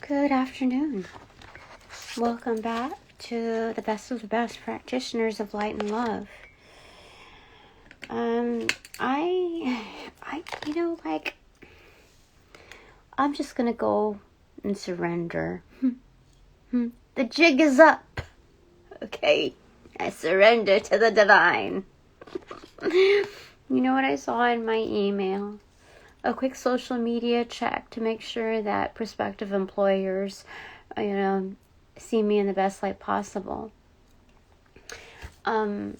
Good afternoon. Welcome back to the best of the best practitioners of light and love. I'm just gonna go and surrender. The jig is up. Okay, I surrender to the divine. You know what I saw in my email? A quick social media check to make sure that prospective employers, see me in the best light possible. And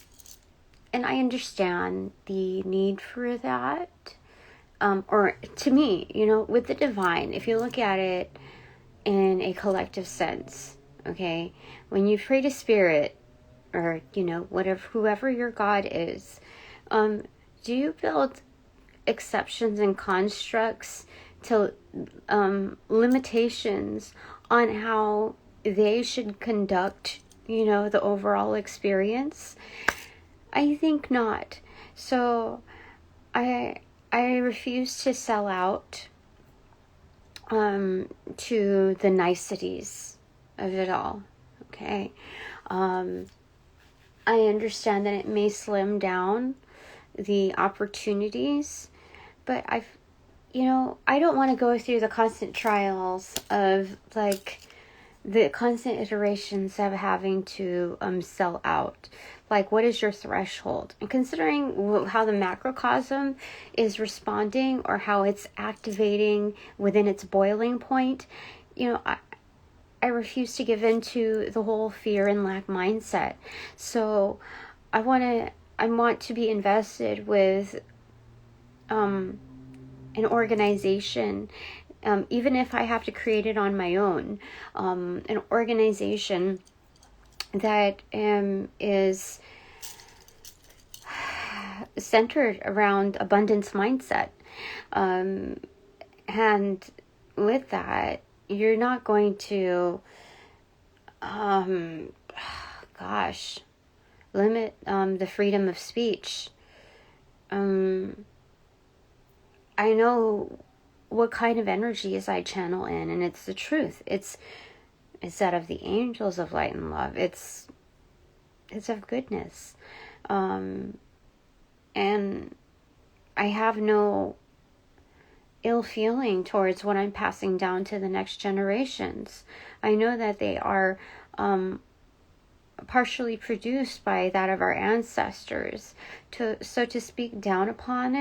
I understand the need for that. Or to me, with the divine, if you look at it in a collective sense, okay, when you pray to spirit, or, whoever your God is, do you build exceptions and constructs to limitations on how they should conduct, the overall experience? I think not. So I refuse to sell out to the niceties of it all. Okay. I understand that it may slim down the opportunities, but I don't want to go through the constant trials of the constant iterations of having to sell out. What is your threshold? And considering how the macrocosm is responding or how it's activating within its boiling point, I refuse to give in to the whole fear and lack mindset. So I want to be invested with an organization, even if I have to create it on my own, an organization that is centered around abundance mindset. And with that, you're not going to, limit the freedom of speech. I know what kind of energies I channel in, and it's the truth. It's that of the angels of light and love. It's of goodness. And I have no ill feeling towards what I'm passing down to the next generations. I know that they are partially produced by that of our ancestors. So to speak down upon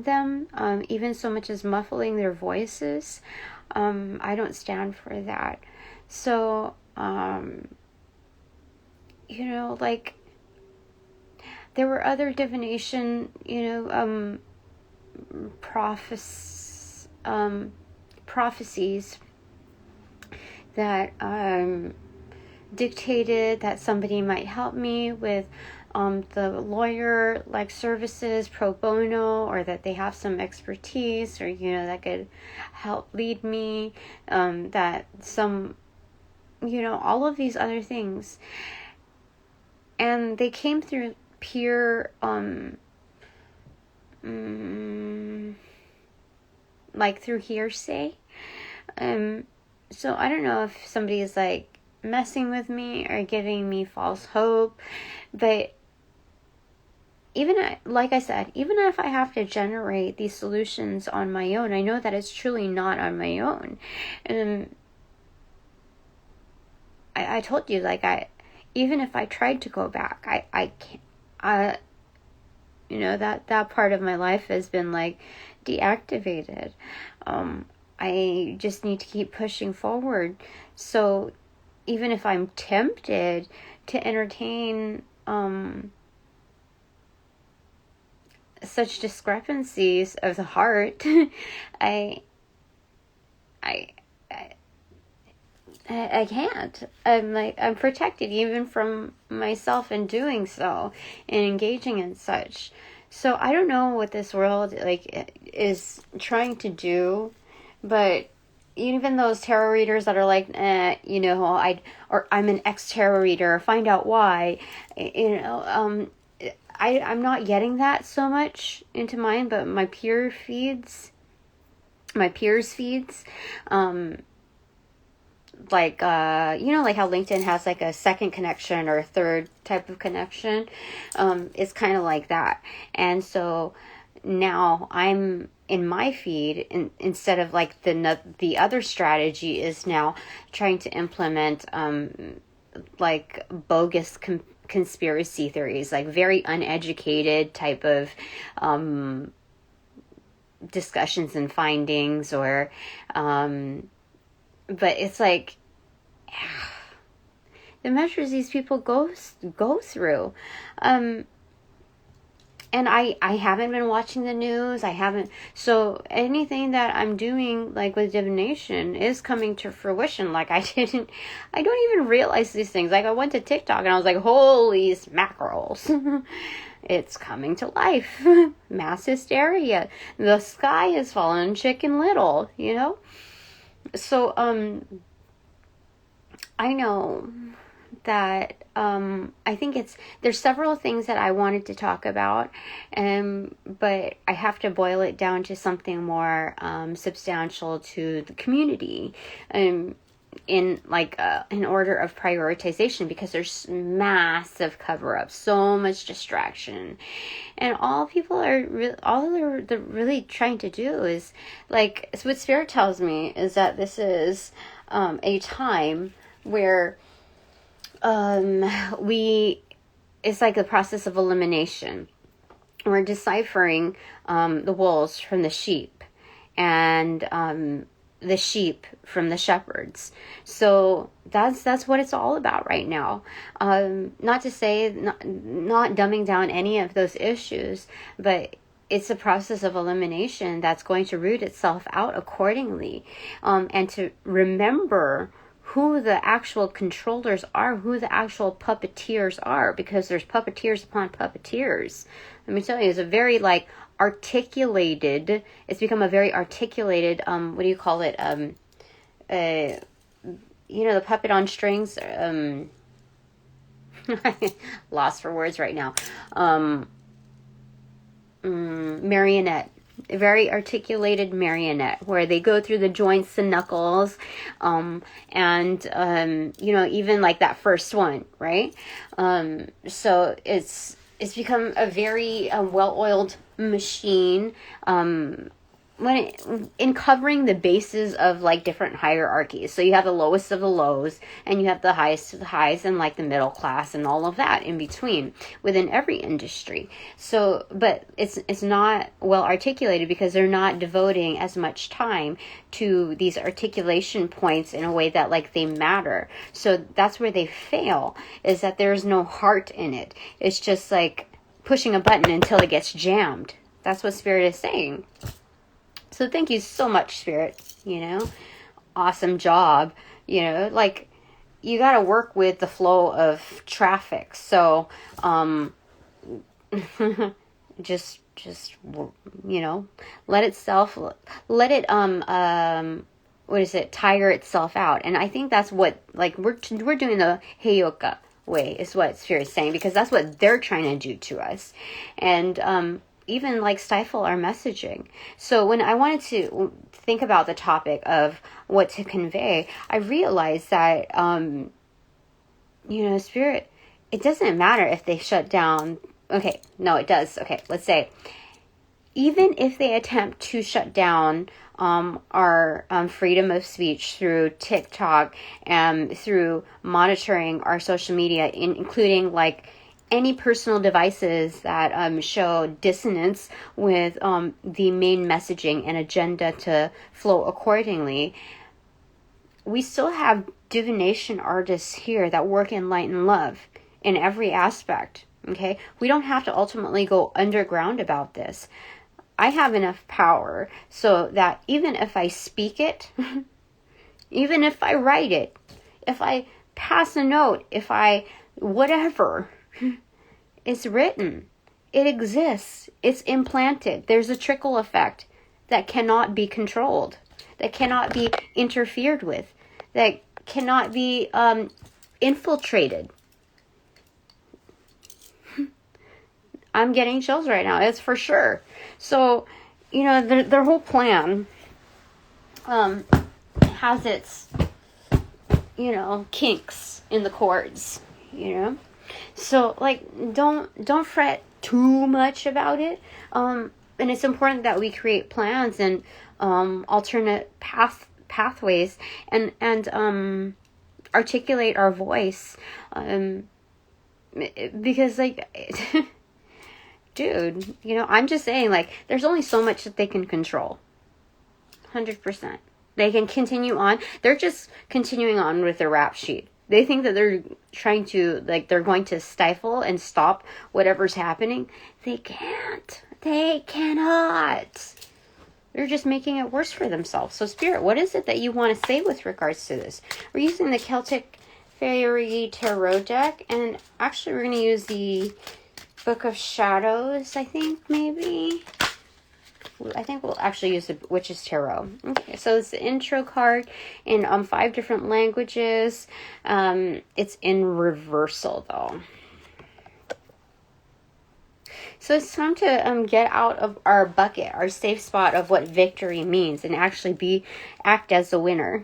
them, even so much as muffling their voices, I don't stand for that. So, there were other divination, prophecies that dictated that somebody might help me with the lawyer services pro bono, or that they have some expertise, or that could help lead me, that some all of these other things, and they came through pure through hearsay. So I don't know if somebody is messing with me or giving me false hope, but even like I said, even if I have to generate these solutions on my own, I know that it's truly not on my own. And I told you, even if I tried to go back, I can't. That part of my life has been deactivated. I just need to keep pushing forward. So even if I'm tempted to entertain such discrepancies of the heart, I can't. I'm protected even from myself in doing so and engaging in such. So I don't know what this world is trying to do, but even those tarot readers that are I'm an ex-tarot reader, find out why, I'm not getting that so much into mine, but my peers' feeds, like, like how LinkedIn has like a second connection or a third type of connection. It's kind of like that. And so now I'm in my feed, instead of like the other strategy is now trying to implement like bogus conspiracy theories, like very uneducated type of discussions and findings, or but it's like the measures these people go through. And I haven't been watching the news. I haven't. So anything that I'm doing, like with divination, is coming to fruition. Like I don't even realize these things. Like I went to TikTok and I was like, holy mackerels. It's coming to life. Mass hysteria. The sky is falling, Chicken Little, So, I know that I think there's several things that I wanted to talk about, but I have to boil it down to something more substantial to the community, in order of prioritization, because there's massive cover-up, so much distraction, and all people are they're really trying to do is, like, so what Spirit tells me is that this is a time where it's like the process of elimination. We're deciphering the wolves from the sheep, and the sheep from the shepherds. So that's what it's all about right now. Not to say, not dumbing down any of those issues, but it's a process of elimination that's going to root itself out accordingly, and to remember who the actual controllers are, who the actual puppeteers are, because there's puppeteers upon puppeteers. Let me tell you, it's a very it's become a very articulated, what do you call it? The puppet on strings, lost for words right now. Marionette. A very articulated marionette, where they go through the joints and knuckles, and even like that first one, right? So it's become a very well-oiled machine, in covering the bases of like different hierarchies. So you have the lowest of the lows, and you have the highest of the highs, and like the middle class, and all of that in between within every industry. So, but it's not well articulated, because they're not devoting as much time to these articulation points in a way that like they matter. So that's where they fail, is that there's no heart in it. It's just like pushing a button until it gets jammed. That's what Spirit is saying. So thank you so much, Spirit. Awesome job. Like, you got to work with the flow of traffic. So, just let it tire itself out. And I think that's what, like, we're doing the Heyoka way, is what Spirit is saying, because that's what they're trying to do to us. And, even like stifle our messaging. So when I wanted to think about the topic of what to convey, I realized that, Spirit, it doesn't matter if they shut down. Okay, no, it does. Okay, let's say, even if they attempt to shut down our freedom of speech through TikTok and through monitoring our social media, including like any personal devices that show dissonance with the main messaging and agenda to flow accordingly, we still have divination artists here that work in light and love in every aspect. Okay, we don't have to ultimately go underground about this. I have enough power so that even if I speak it, even if I write it, if I pass a note, if I whatever, it's written. It exists. It's implanted. There's a trickle effect that cannot be controlled, that cannot be interfered with, that cannot be infiltrated. I'm getting chills right now. It's for sure. So, their whole plan has its kinks in the chords, So, like, don't fret too much about it. And it's important that we create plans and alternate pathways and articulate our voice. Because, like, dude, I'm just saying, like, there's only so much that they can control. 100%. They can continue on. They're just continuing on with their rap sheet. They think that they're trying to, like, they're going to stifle and stop whatever's happening. They can't. They cannot. They're just making it worse for themselves. So, Spirit, what is it that you want to say with regards to this? We're using the Celtic Fairy Tarot deck. And actually, we're going to use the Book of Shadows, I think, maybe. I think we'll actually use the Witch's Tarot. Okay, so it's the intro card in 5 different languages. It's in reversal, though. So it's time to get out of our bucket, our safe spot of what victory means, and actually act as the winner.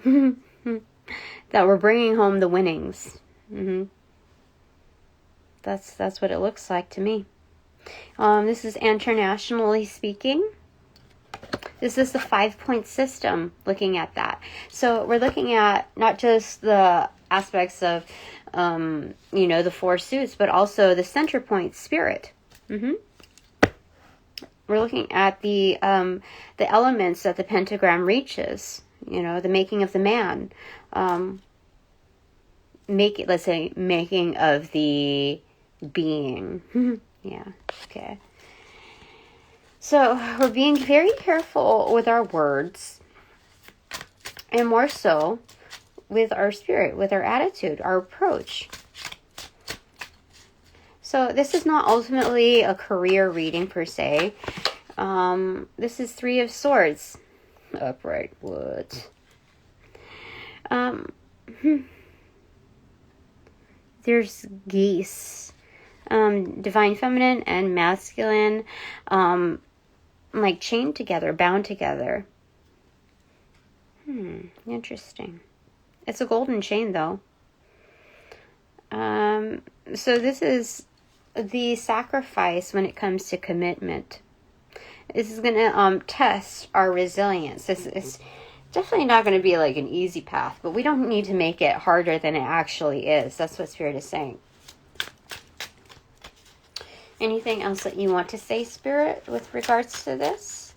That we're bringing home the winnings. That's what it looks like to me. This is internationally speaking. This is the 5-point system, looking at that. So we're looking at not just the aspects of, the 4 suits, but also the center point, spirit. We're looking at the elements that the pentagram reaches. The making of the man. Making of the being. Yeah, okay. So we're being very careful with our words, and more so with our spirit, with our attitude, our approach. So this is not ultimately a career reading per se. This is 3 of Swords. Upright wood. There's geese. Divine feminine and masculine, like chained together, bound together. Interesting. It's a golden chain, though. So this is the sacrifice when it comes to commitment. This is going to test our resilience. This is definitely not going to be like an easy path, but we don't need to make it harder than it actually is. That's what Spirit is saying. Anything else that you want to say, Spirit, with regards to this?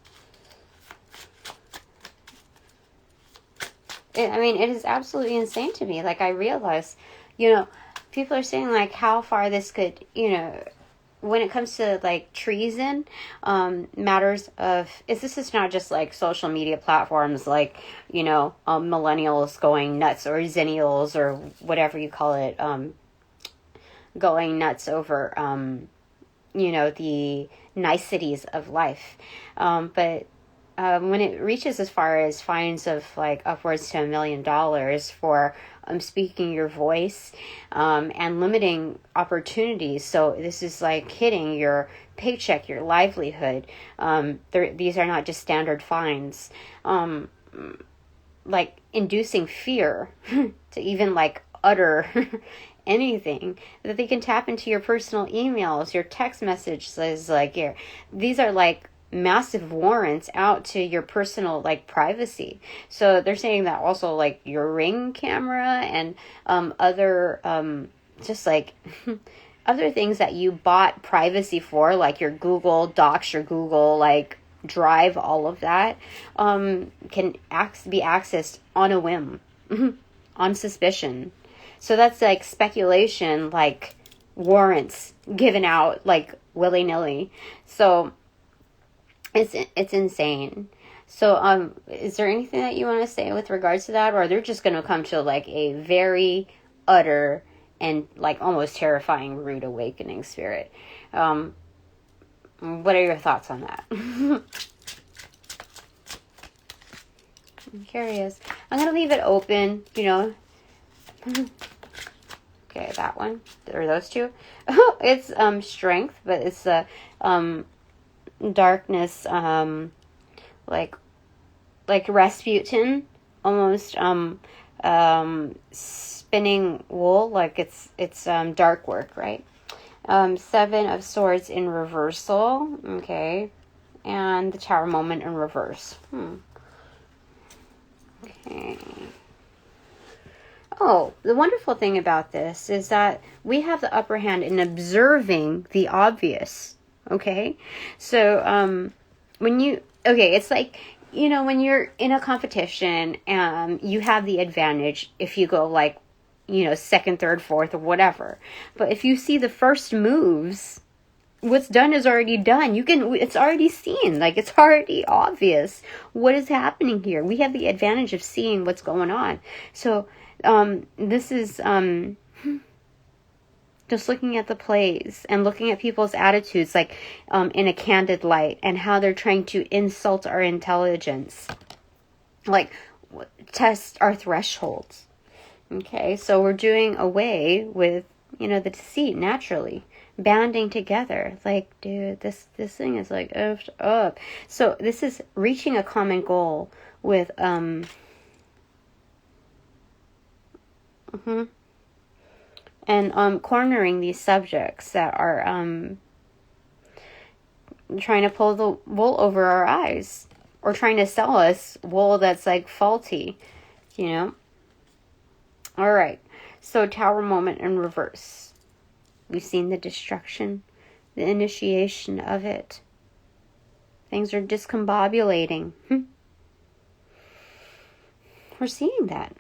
It is absolutely insane to me. Like, I realize, people are saying, like, how far this could, when it comes to, like, treason, matters of, this is not just, like, social media platforms, like, millennials going nuts, or zennials, or whatever you call it, going nuts over, the niceties of life. But when it reaches as far as fines of like upwards to $1 million for speaking your voice and limiting opportunities. So this is like hitting your paycheck, your livelihood. These are not just standard fines. Like inducing fear to even like utter anything, that they can tap into your personal emails, your text messages, like these are like massive warrants out to your personal like privacy. So they're saying that also like your Ring camera and other just like other things that you bought privacy for, like your Google Docs, your Google like Drive, all of that can be accessed on a whim, on suspicion. So that's like speculation, like warrants given out like willy-nilly. So it's insane. So is there anything that you want to say with regards to that, or they're just going to come to like a very utter and like almost terrifying rude awakening, Spirit? What are your thoughts on that? I'm curious. I'm going to leave it open, Okay, that one. Or those two. It's strength, but it's darkness, like Rasputin, almost spinning wool, like it's dark work, right? Seven of Swords in reversal, okay, and the Tower moment in reverse. Okay. Oh, the wonderful thing about this is that we have the upper hand in observing the obvious. Okay, so it's like, when you're in a competition, you have the advantage if you go like, second, third, fourth, or whatever. But if you see the first moves, what's done is already done. It's already seen, like it's already obvious what is happening here. We have the advantage of seeing what's going on. So this is just looking at the plays and looking at people's attitudes, like in a candid light, and how they're trying to insult our intelligence, like test our thresholds. Okay, so we're doing away with, the deceit naturally, banding together. Like, dude, this thing is like effed up. So this is reaching a common goal with and cornering these subjects that are trying to pull the wool over our eyes, or trying to sell us wool that's like faulty, All right, so Tower moment in reverse. We've seen the destruction, the initiation of it. Things are discombobulating. We're seeing that.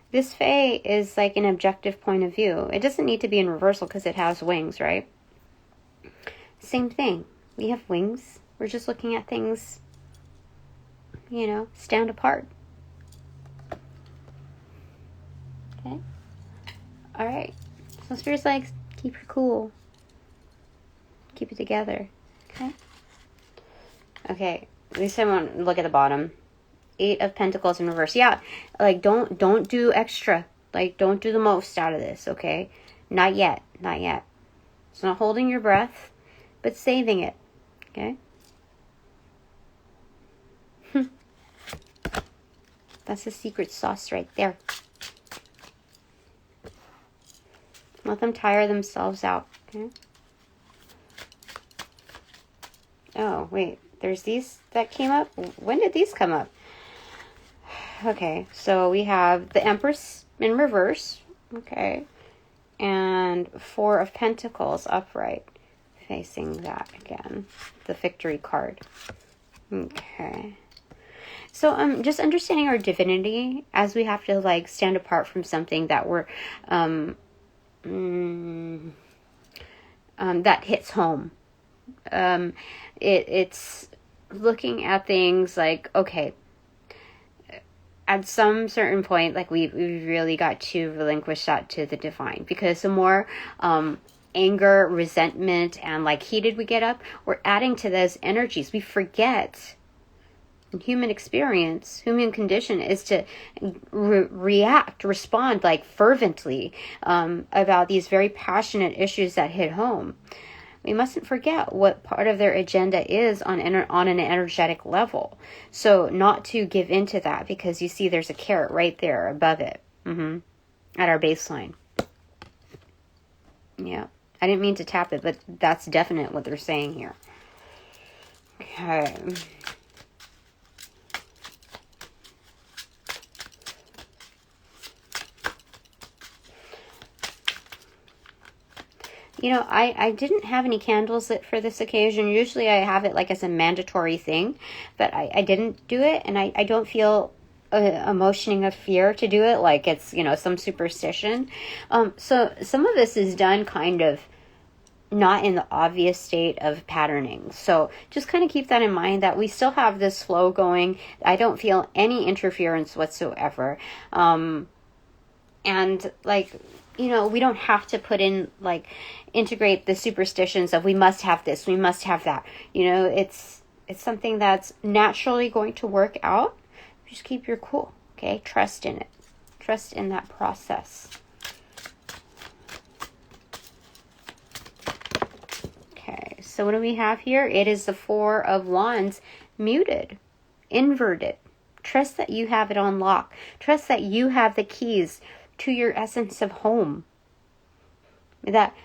This Fae is like an objective point of view. It doesn't need to be in reversal because it has wings, right? Same thing. We have wings. We're just looking at things, stand apart. Okay? All right. So Spirit's like, keep your cool. Keep it together. Okay? Okay. At least I won't look at the bottom. 8 of Pentacles in reverse. Yeah, like don't do extra. Like, don't do the most out of this, okay? Not yet. Not yet. It's not holding your breath, but saving it, okay? That's the secret sauce right there. Let them tire themselves out, okay? Oh, wait. There's these that came up? When did these come up? Okay, so we have the Empress in reverse, okay, and 4 of Pentacles upright, facing that again, the Victory card. Okay, so just understanding our divinity as we have to like stand apart from something that we're that hits home. It's looking at things like, okay, at some certain point, like we've really got to relinquish that to the divine, because the more anger, resentment, and like heated we get up, we're adding to those energies. We forget human experience, human condition is to respond like fervently about these very passionate issues that hit home. We mustn't forget what part of their agenda is on an energetic level. So not to give into that, because you see there's a carrot right there above it, at our baseline. Yeah, I didn't mean to tap it, but that's definite what they're saying here. Okay. I didn't have any candles lit for this occasion. Usually I have it like as a mandatory thing, but I didn't do it, and I don't feel a motioning of fear to do it like it's, some superstition. So some of this is done kind of not in the obvious state of patterning. So just kind of keep that in mind, that we still have this flow going. I don't feel any interference whatsoever. And like, we don't have to put in, like, integrate the superstitions of we must have this, we must have that. It's something that's naturally going to work out. Just keep your cool, okay? Trust in it. Trust in that process. Okay, so what do we have here? It is the 4 of Wands muted. inverted. Trust that you have it on lock. Trust that you have the keys to your essence of home. That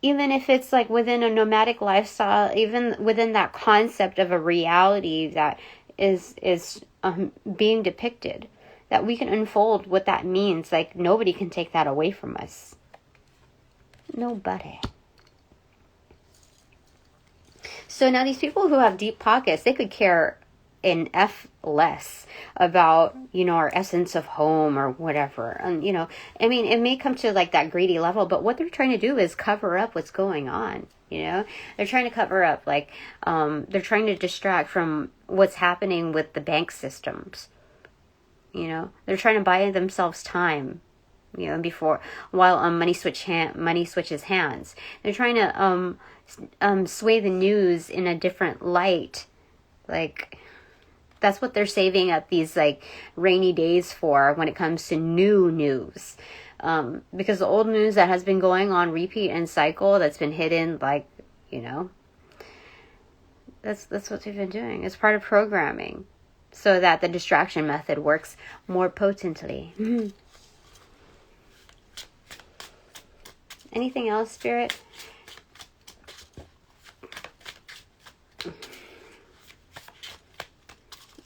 even if it's like within a nomadic lifestyle, even within that concept of a reality that is being depicted, that we can unfold what that means. Like, nobody can take that away from us. Nobody. So now these people who have deep pockets, they could care an F less about, our essence of home or whatever. And, I mean, it may come to like that greedy level, but what they're trying to do is cover up what's going on. They're trying to cover up, like, they're trying to distract from what's happening with the bank systems. They're trying to buy themselves time, while money switches hands. They're trying to sway the news in a different light. Like, that's what they're saving up these like rainy days for when it comes to new news. Because the old news that has been going on repeat and cycle, that's been hidden, like, that's what they've been doing. It's part of programming so that the distraction method works more potently. Anything else, Spirit?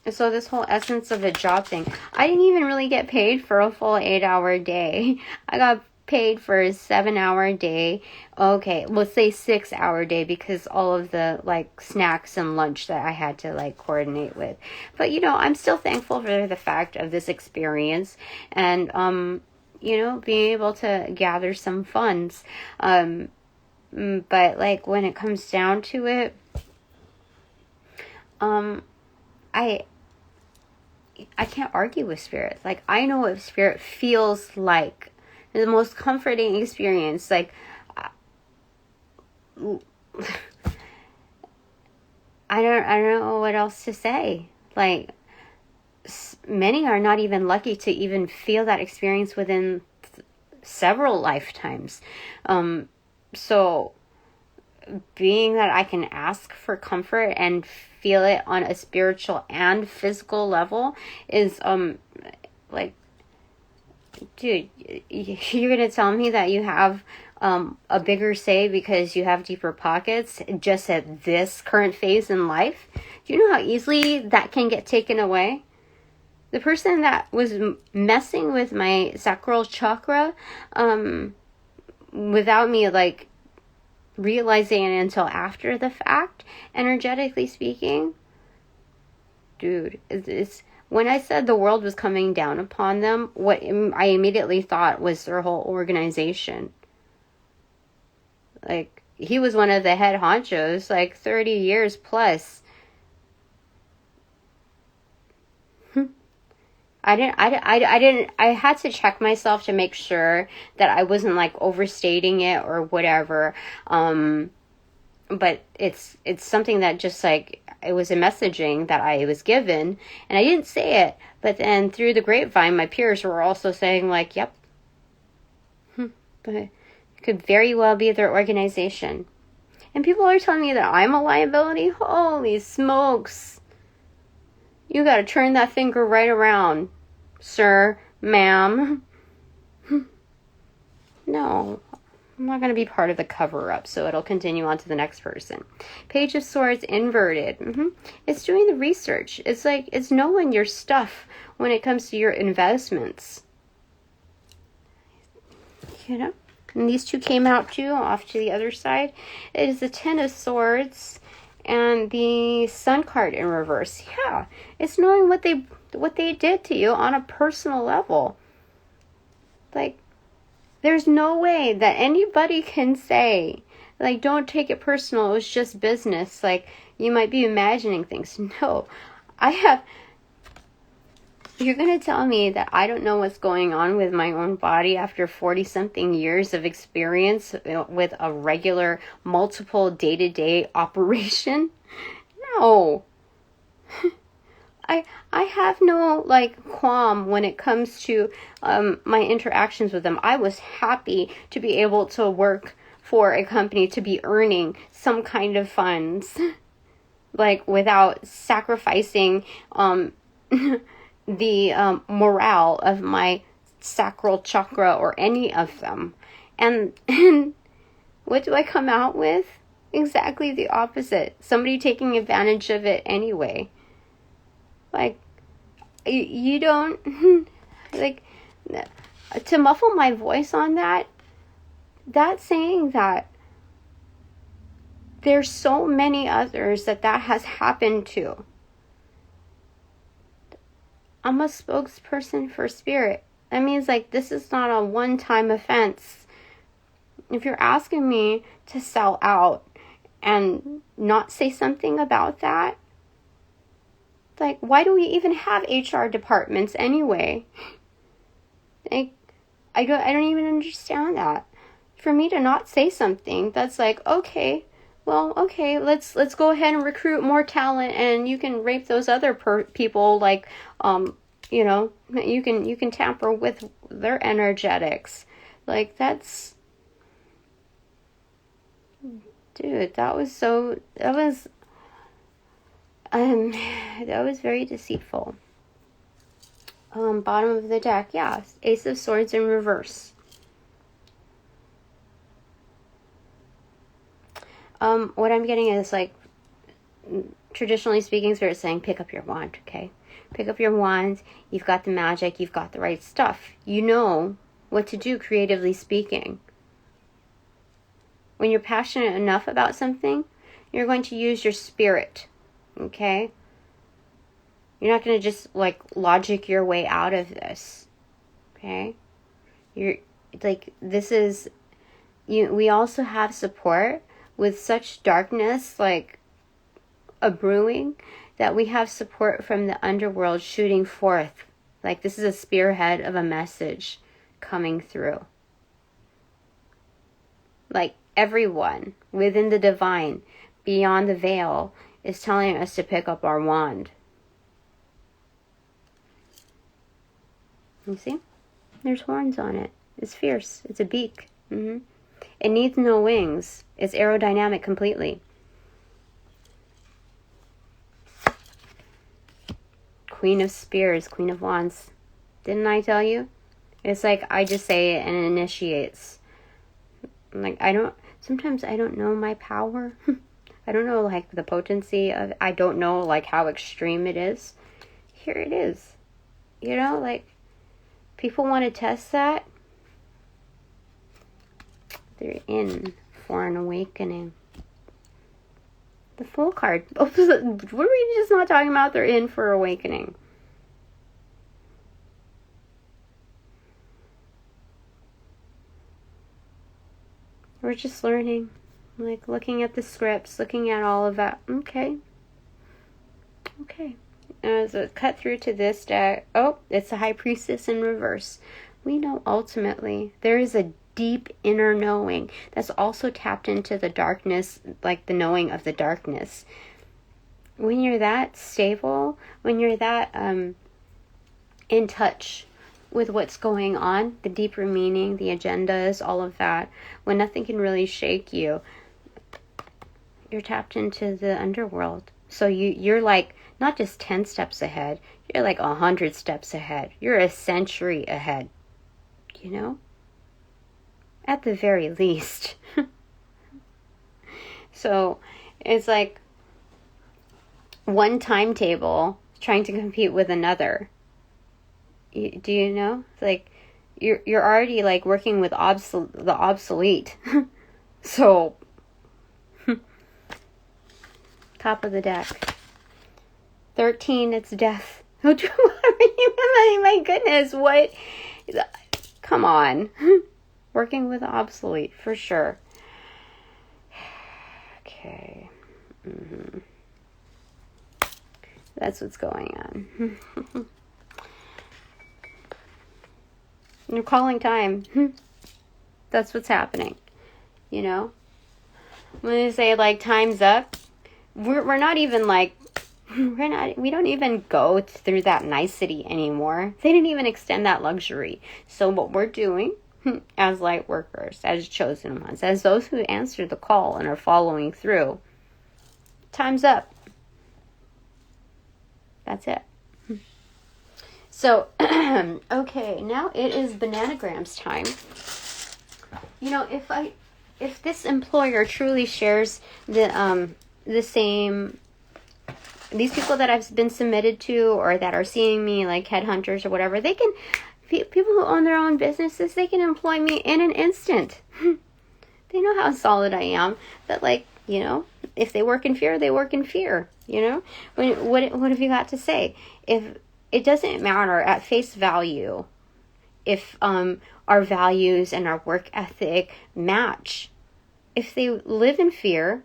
So this whole essence of a job thing, I didn't even really get paid for a full 8-hour day. I got paid for a 7-hour day. Okay, let's say 6-hour day, because all of the like snacks and lunch that I had to like coordinate with. But I'm still thankful for the fact of this experience, and being able to gather some funds. But like when it comes down to it, I can't argue with Spirit. Like, I know what Spirit feels like. The most comforting experience. Like, I don't know what else to say. Like, many are not even lucky to even feel that experience within several lifetimes. So being that I can ask for comfort and feel it on a spiritual and physical level is like, dude, you're gonna tell me that you have a bigger say because you have deeper pockets just at this current phase in life? Do you know how easily that can get taken away? The person that was messing with my sacral chakra without me like realizing it until after the fact, energetically speaking, dude, it's when I said the world was coming down upon them, what I immediately thought was their whole organization. Like, he was one of the head honchos, like 30 years plus. I had to check myself to make sure that I wasn't like overstating it or whatever. But it's something that just like, it was a messaging that I was given and I didn't say it, but then through the grapevine, my peers were also saying like, yep, but it could very well be their organization. And people are telling me that I'm a liability. Holy smokes. You got to turn that finger right around, sir, ma'am. No, I'm not going to be part of the cover-up, so it'll continue on to the next person. Page of Swords inverted. It's doing the research. It's like, it's knowing your stuff when it comes to your investments. And these two came out too, off to the other side. It is the Ten of Swords and the Sun card in reverse. Yeah, it's knowing what they did to you on a personal level. Like, there's no way that anybody can say, like, don't take it personal, it was just business. Like, you might be imagining things. No, you're going to tell me that I don't know what's going on with my own body after 40-something years of experience with a regular, multiple day-to-day operation? No. I have no, like, qualm when it comes to my interactions with them. I was happy to be able to work for a company, to be earning some kind of funds. like without sacrificing the morale of my sacral chakra or any of them. And what do I come out with? Exactly the opposite. Somebody taking advantage of it anyway. Like, you don't, like, to muffle my voice on that, that's saying that there's so many others that has happened to. I'm a spokesperson for spirit. That means, like, this is not a one-time offense. If you're asking me to sell out and not say something about that, like, why do we even have HR departments anyway? Like, I don't even understand that. For me to not say something, that's like, okay, well, okay, let's go ahead and recruit more talent, and you can rape those other people, like, you know, you can tamper with their energetics. Like, that's, dude, that was very deceitful. Bottom of the deck, yeah, Ace of Swords in reverse. What I'm getting is, like, traditionally speaking, Spirit's saying, pick up your wand, okay? Pick up your wand, you've got the magic, you've got the right stuff. You know what to do, creatively speaking. When you're passionate enough about something, you're going to use your spirit, okay? You're not going to just, like, logic your way out of this, okay? You're, like, this is, we also have support with such darkness, like, a brewing, that we have support from the underworld shooting forth. Like, this is a spearhead of a message coming through. Like, everyone within the divine, beyond the veil, is telling us to pick up our wand. You see? There's horns on it. It's fierce. It's a beak. It needs no wings. It's aerodynamic completely. Queen of Spears, Queen of Wands. Didn't I tell you? It's like, I just say it and it initiates. Like, sometimes I don't know my power. I don't know, like, the potency of, I don't know, like, how extreme it is. Here it is. You know, like, people want to test that. They're in for an awakening. The Fool card. What were we just not talking about? They're in for awakening. We're just learning. Like, looking at the scripts, looking at all of that. Okay. So cut through to this deck. Oh, it's the High Priestess in reverse. We know ultimately there is a deep inner knowing that's also tapped into the darkness, like the knowing of the darkness. When you're that stable, when you're that in touch with what's going on, the deeper meaning, the agendas, all of that, when nothing can really shake you, you're tapped into the underworld. So you're like not just 10 steps ahead, you're like 100 steps ahead. You're a century ahead, you know? At the very least. So it's like one timetable trying to compete with another. Do you know? It's like you're already like working with the obsolete. So top of the deck. 13, it's death. My goodness, what? Come on. Working with obsolete, for sure. Okay. That's what's going on. You're calling time. That's what's happening. You know? When they say, like, time's up, we're not even, like, we don't even go through that nicety anymore. They didn't even extend that luxury. So what we're doing, as light workers, as chosen ones, as those who answer the call and are following through, time's up. That's it. So, okay, now it is bananagrams time. You know, if this employer truly shares the same, these people that I've been submitted to or that are seeing me like headhunters or whatever, they can, people who own their own businesses, they can employ me in an instant. They know how solid I am. That, like, you know, if they work in fear, they work in fear. You know, what have you got to say? If it doesn't matter at face value, if our values and our work ethic match. If they live in fear,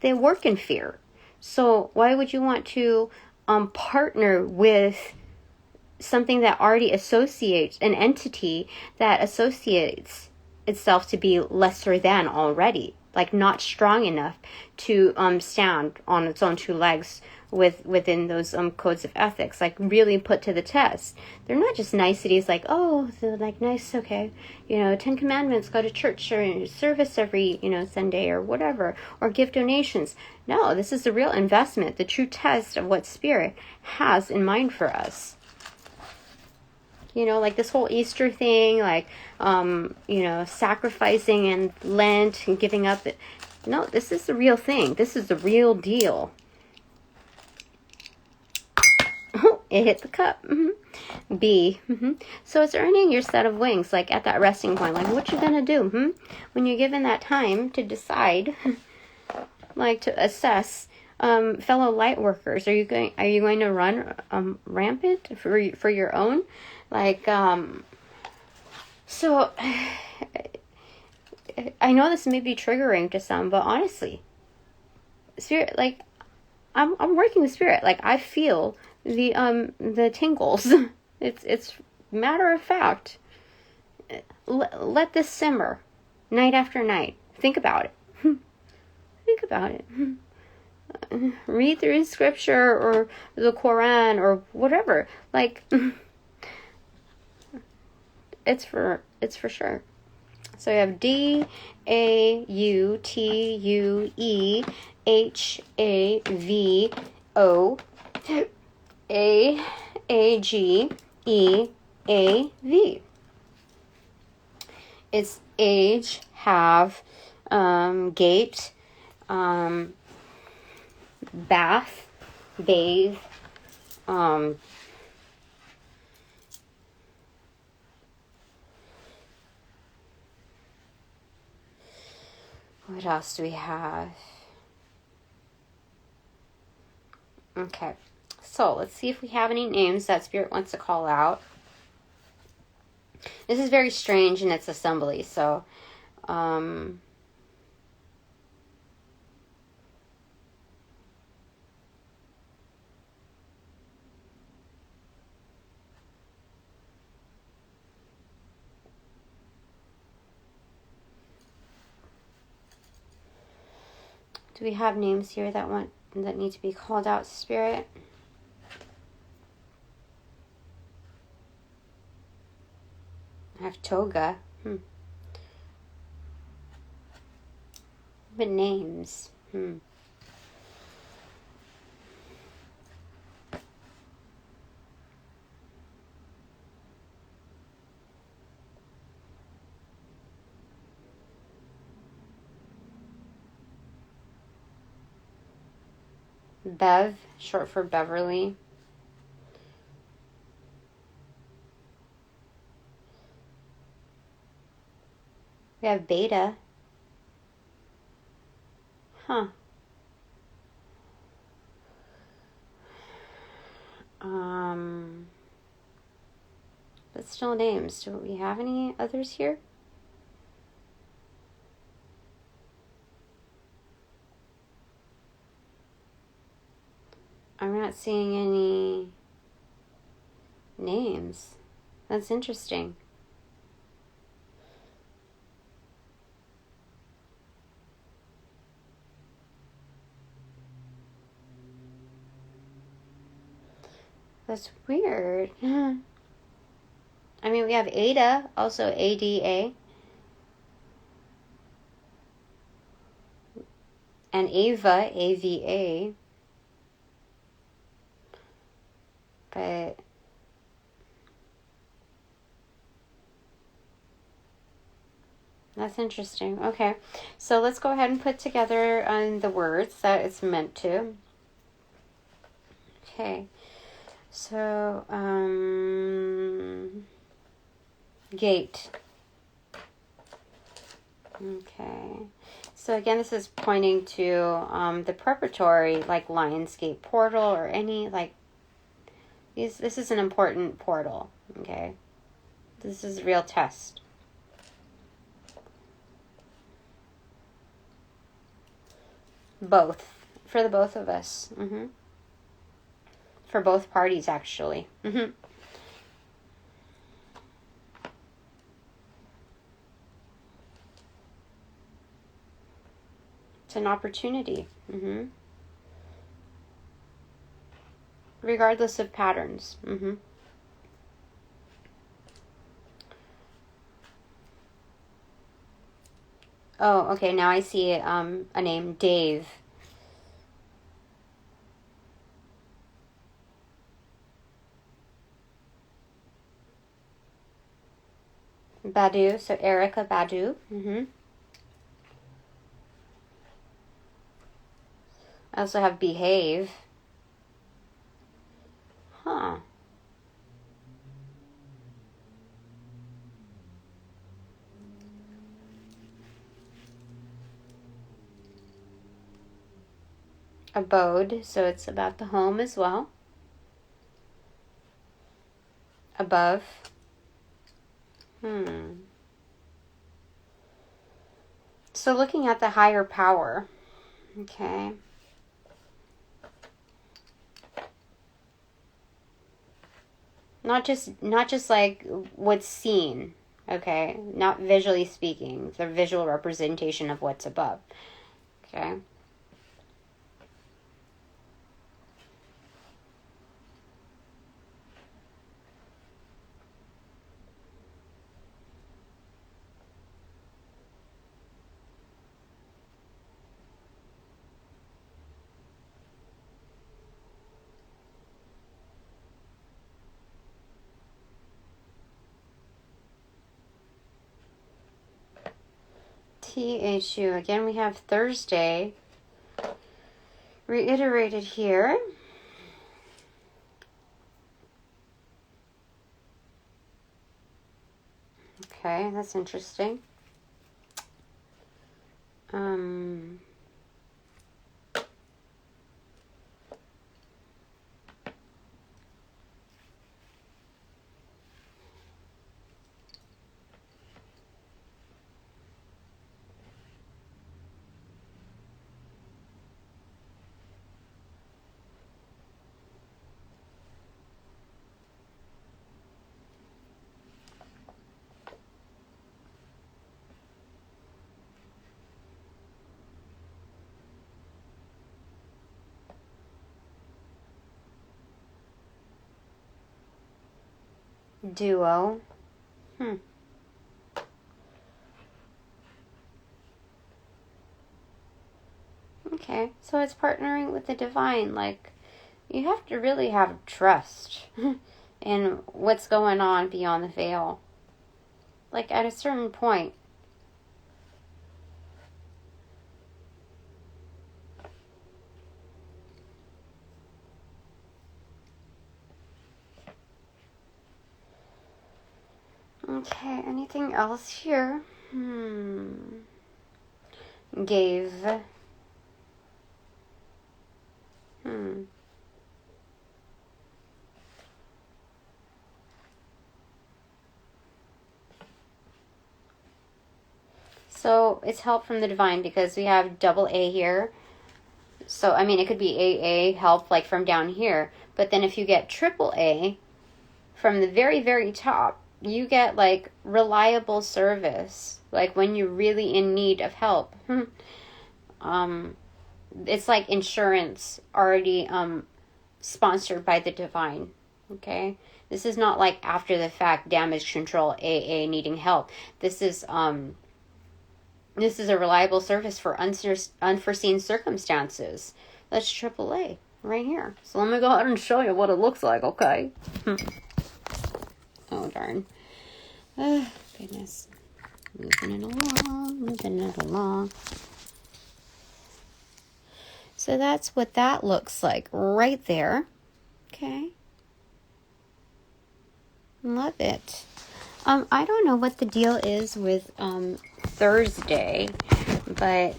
they work in fear. So why would you want to partner with something that already associates, an entity that associates itself to be lesser than already, like not strong enough to stand on its own two legs within those codes of ethics, like really put to the test. They're not just niceties like, oh, they're like nice, okay, you know, 10 Commandments, go to church or service every, you know, Sunday or whatever, or give donations. No, this is the real investment, the true test of what Spirit has in mind for us. You know, like this whole Easter thing, like, you know, sacrificing and Lent and giving up. No, this is the real thing. This is the real deal. It hit the cup. B. So it's earning your set of wings, like at that resting point. Like, what you gonna do? When you're given that time to decide, like to assess fellow light workers. Are you going to run rampant for your own? Like, so I know this may be triggering to some, but honestly, Spirit, like, I'm working with Spirit. Like, I feel the tingles. It's matter of fact. Let this simmer night after night. Think about it. Think about it. Read through scripture or the Quran or whatever. Like, it's for sure. So you have DAUTEHAVOAAGEAV. It's age, have, gate, bath, bathe, what else do we have? Okay, so let's see if we have any names that Spirit wants to call out. This is very strange in its assembly, so do we have names here that need to be called out, Spirit? I have Toga. But names. Bev, short for Beverly. We have Beta. Huh. But still names. Do we have any others here? I'm not seeing any names. That's interesting. That's weird. I mean, we have Ada, also ADA. And Ava, AVA. But that's interesting. Okay. So let's go ahead and put together the words that it's meant to. Okay. So, gate. Okay. So again, this is pointing to the preparatory, like Lionsgate portal or any, like, this is an important portal. Okay. This is a real test. Both. For the both of us. For both parties, actually. It's an opportunity. Regardless of patterns. Oh, okay. Now I see a name, Dave. Badu, so Erica Badu. I also have behave. Huh. Abode, so it's about the home as well. Above. So looking at the higher power. Okay. Not just like what's seen. Okay. Not visually speaking. The visual representation of what's above. Okay. THU. Again, we have Thursday reiterated here. Okay, that's interesting. Duo. Okay, so it's partnering with the divine. Like, you have to really have trust in what's going on beyond the veil. Like, at a certain point. Okay, anything else here? Gave. So it's help from the divine because we have double A here. So, I mean, it could be AA, help, like from down here. But then if you get triple A from the very, very top, you get like reliable service. Like when you're really in need of help. It's like insurance already sponsored by the divine. Okay? This is not like after the fact damage control AA needing help. This is a reliable service for unforeseen circumstances. That's AAA. right here. So let me go ahead and show you what it looks like, okay? Oh, darn. Oh, goodness. Moving it along. So that's what that looks like right there. Okay. Love it. I don't know what the deal is with Thursday, but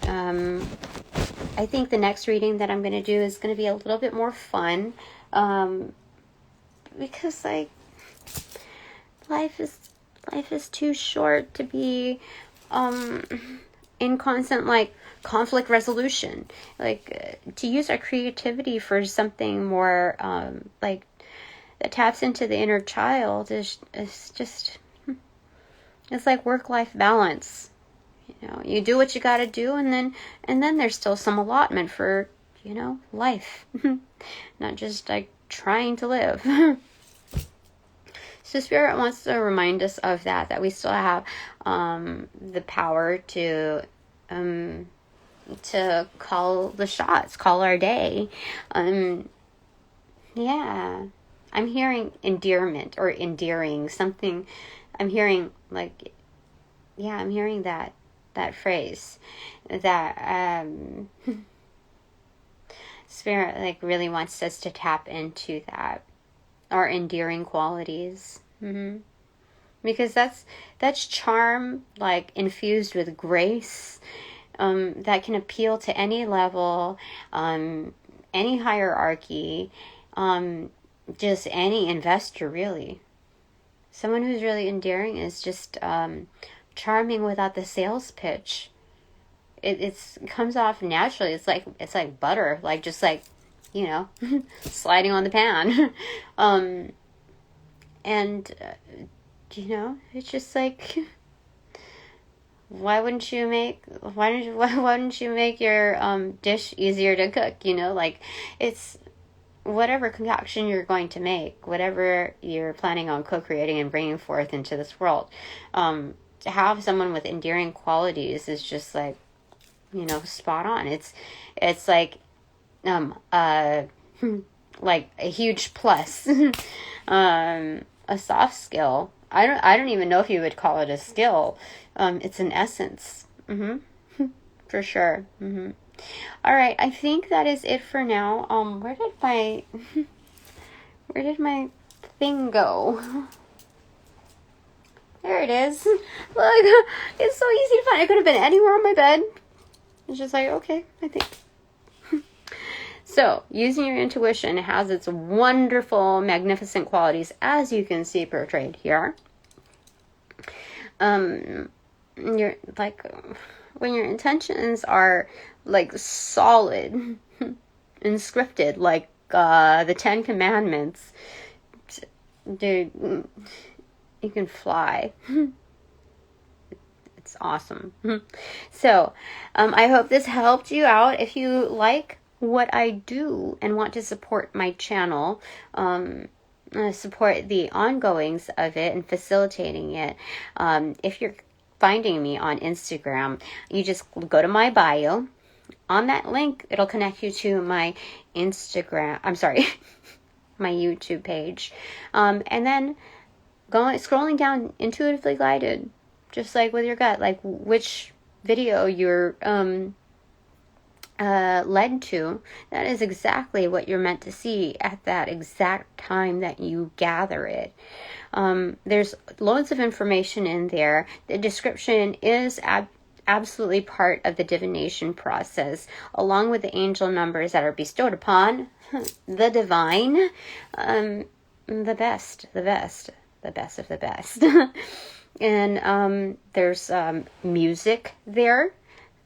I think the next reading that I'm going to do is going to be a little bit more fun, because like life is too short to be in constant like conflict resolution. Like to use our creativity for something more like that taps into the inner child is just, it's like work-life balance. You know, you do what you got to do, and then there's still some allotment for, you know, life. Not just like trying to live. So Spirit wants to remind us of that we still have the power to call the shots, call our day. Yeah. I'm hearing endearment or endearing, something. I'm hearing like, yeah, I'm hearing that phrase, that Spirit like really wants us to tap into that, our endearing qualities. Because that's charm, like infused with grace, that can appeal to any level, any hierarchy, just any investor, really. Someone who's really endearing is just charming without the sales pitch. It comes off naturally. It's like butter, like just like, you know, sliding on the pan. And you know, it's just like, why wouldn't you make your dish easier to cook? You know, like it's whatever concoction you're going to make, whatever you're planning on co-creating and bringing forth into this world, to have someone with endearing qualities is just like, you know, spot on. It's like like a huge plus. A soft skill. I don't even know if you would call it a skill. It's an essence. For sure. All right, I think that is it for now. Where did my thing go? There it is. Look, it's so easy to find. It could have been anywhere on my bed. It's just like, okay, I think. So, using your intuition has its wonderful, magnificent qualities, as you can see portrayed here. You're like, when your intentions are like solid and scripted, like the 10 Commandments, dude, you can fly. It's awesome. So, I hope this helped you out. If you like what I do and want to support my channel, support the ongoings of it and facilitating it, if you're finding me on Instagram, you just go to my bio. On that link, it'll connect you to my my YouTube page. And then scrolling down, intuitively guided, just like with your gut, like which video you're led to, that is exactly what you're meant to see at that exact time that you gather it. There's loads of information in there. The description is absolutely part of the divination process, along with the angel numbers that are bestowed upon the divine, the best of the best. And there's music there.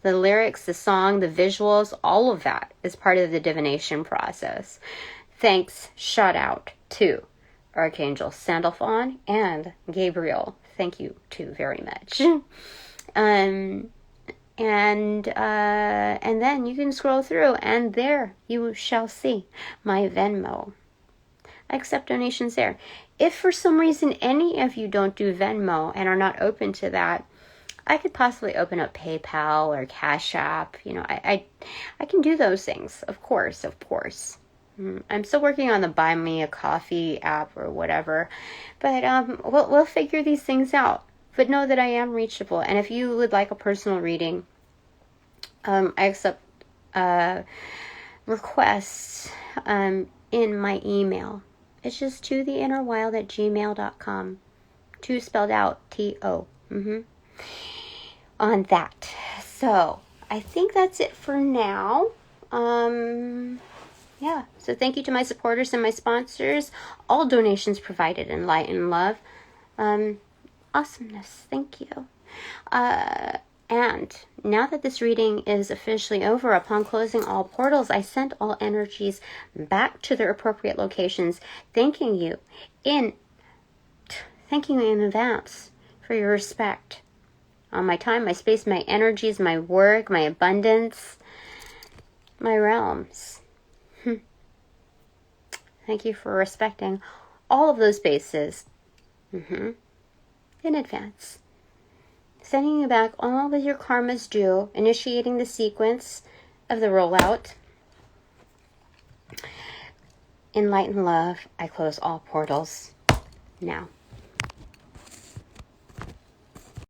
The lyrics, the song, the visuals, all of that is part of the divination process. Thanks, shout out to Archangel Sandalphon and Gabriel. Thank you too very much. And then you can scroll through, and there you shall see my Venmo. I accept donations there. If for some reason any of you don't do Venmo and are not open to that, I could possibly open up PayPal or Cash App. You know, I can do those things, of course. I'm still working on the Buy Me a Coffee app or whatever, but we'll figure these things out. But know that I am reachable, and if you would like a personal reading, I accept requests in my email. It's just totheinnerwild@gmail.com. To spelled out T-O. On that. So I think that's it for now. Yeah. So thank you to my supporters and my sponsors. All donations provided in light and love. Awesomeness. Thank you. And now that this reading is officially over, upon closing all portals, I sent all energies back to their appropriate locations, thanking you in advance for your respect on my time, my space, my energies, my work, my abundance, my realms. Thank you for respecting all of those spaces in advance. Sending you back all that your karma's due, initiating the sequence of the rollout. In light and love, I close all portals now.